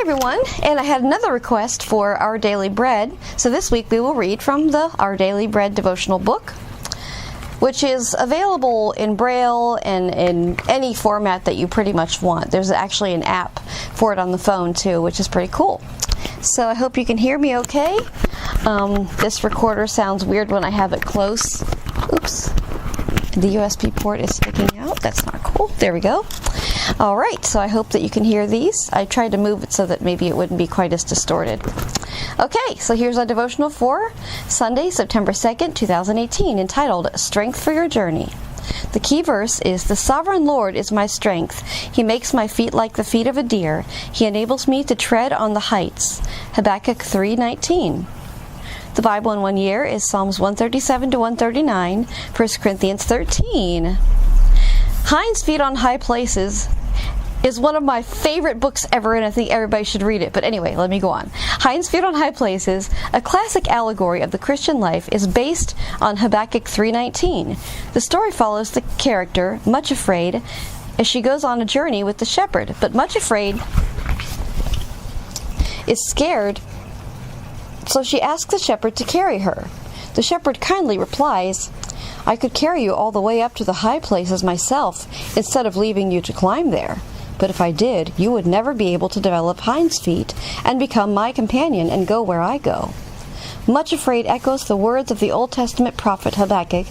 everyone, and I had another request for Our Daily Bread. So this week we will read from the Our Daily Bread devotional book, which is available in Braille and in any format that you pretty much want. There's actually an app for it on the phone too, which is pretty cool. So I hope you can hear me okay. This recorder sounds weird when I have it close. Oops. The USB port is sticking out. That's not cool. There we go. All right, so I hope that you can hear these. I tried to move it so that maybe it wouldn't be quite as distorted. Okay, so here's our devotional for Sunday, September 2nd, 2018, entitled Strength for Your Journey. The key verse is, "The sovereign Lord is my strength. He makes my feet like the feet of a deer. He enables me to tread on the heights." Habakkuk 3:19. The Bible in 1 year is Psalms 137 to 139, 1 Corinthians 13. Hind's Feet on High Places is one of my favorite books ever, and I think everybody should read it. But anyway, let me go on. Hind's Feet on High Places, a classic allegory of the Christian life, is based on Habakkuk 3:19. The story follows the character, Much Afraid, as she goes on a journey with the shepherd. But Much Afraid is scared, so she asks the shepherd to carry her. The shepherd kindly replies, "I could carry you all the way up to the high places myself, instead of leaving you to climb there. But if I did, you would never be able to develop hind's feet and become my companion and go where I go." Much Afraid echoes the words of the Old Testament prophet Habakkuk,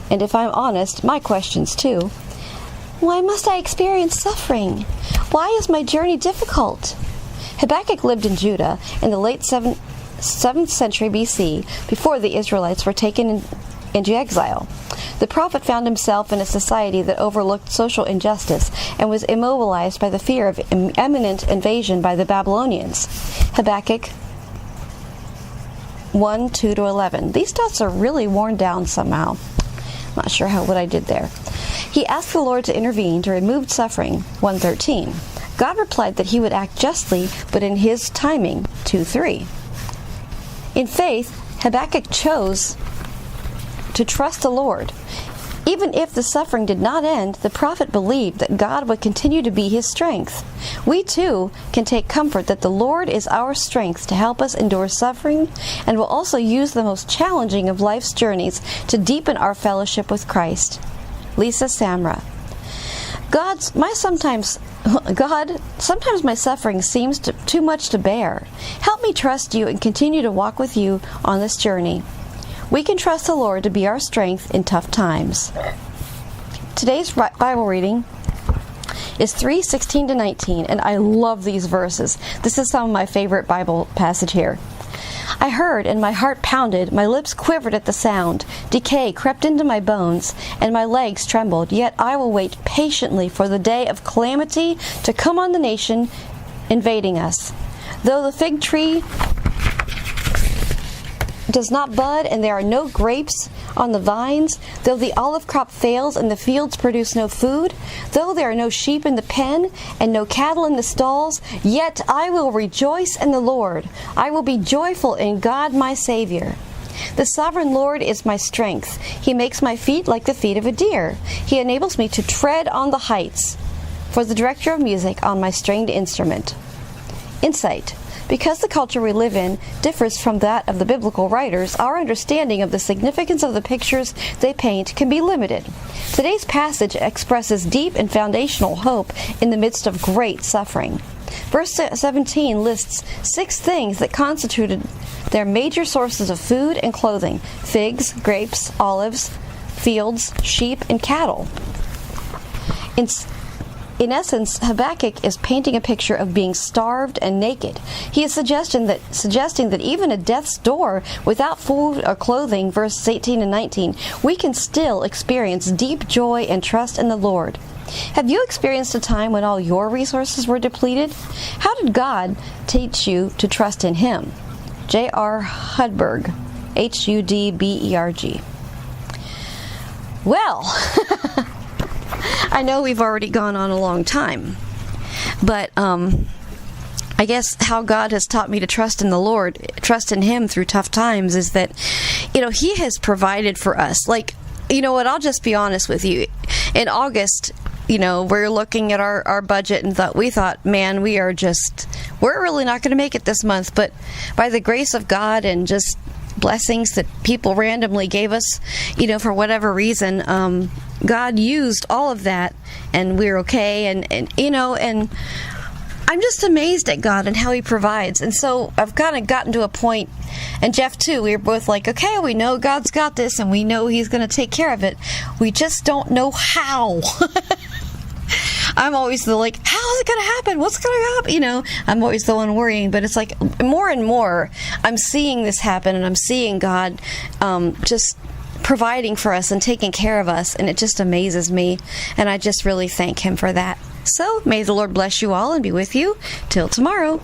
and if I'm honest, my questions too. Why must I experience suffering? Why is my journey difficult? Habakkuk lived in Judah in the late 7th century BC, before the Israelites were taken into exile. The prophet found himself in a society that overlooked social injustice and was immobilized by the fear of imminent invasion by the Babylonians. Habakkuk 1:2-11. These dots are really worn down somehow. Not sure what I did there. He asked the Lord to intervene to remove suffering. 1:13. God replied that he would act justly, but in his timing. 2:3. In faith, Habakkuk chose to trust the Lord. Even if the suffering did not end, the prophet believed that God would continue to be his strength. We too can take comfort that the Lord is our strength to help us endure suffering, and will also use the most challenging of life's journeys to deepen our fellowship with Christ. Lisa Samra. God, sometimes my suffering seems too much to bear. Help me trust you and continue to walk with you on this journey. We can trust the Lord to be our strength in tough times. Today's Bible reading is 3:16-19, and I love these verses. This is some of my favorite Bible passage here. "I heard, and my heart pounded, my lips quivered at the sound. Decay crept into my bones, and my legs trembled. Yet I will wait patiently for the day of calamity to come on the nation invading us. Though the fig tree does not bud, and there are no grapes on the vines, though the olive crop fails and the fields produce no food, though there are no sheep in the pen and no cattle in the stalls, yet I will rejoice in the Lord. I will be joyful in God my Savior. The sovereign Lord is my strength. He makes my feet like the feet of a deer. He enables me to tread on the heights. For the director of music on my stringed instrument." Insight. Because the culture we live in differs from that of the biblical writers, our understanding of the significance of the pictures they paint can be limited. Today's passage expresses deep and foundational hope in the midst of great suffering. Verse 17 lists 6 things that constituted their major sources of food and clothing: figs, grapes, olives, fields, sheep, and cattle. In essence, Habakkuk is painting a picture of being starved and naked. He is suggesting that even at death's door, without food or clothing, verses 18 and 19, we can still experience deep joy and trust in the Lord. Have you experienced a time when all your resources were depleted? How did God teach you to trust in Him? J.R. Hudberg, Hudberg. Well, I know we've already gone on a long time, but I guess how God has taught me to trust in the Lord, trust in Him through tough times, is that, He has provided for us. Like, you know what, I'll just be honest with you. In August, we're looking at our budget and we thought, man, we're we're really not going to make it this month, but by the grace of God and just blessings that people randomly gave us, for whatever reason, God used all of that, and we're okay, and I'm just amazed at God and how He provides. And so I've kind of gotten to a point, and Jeff too, we were both like, okay, we know God's got this, and we know He's going to take care of it. We just don't know how. I'm always how is it going to happen? What's going to happen? I'm always the one worrying, but it's like more and more I'm seeing this happen, and I'm seeing God just providing for us and taking care of us, and it just amazes me, and I just really thank Him for that. So may the Lord bless you all and be with you till tomorrow.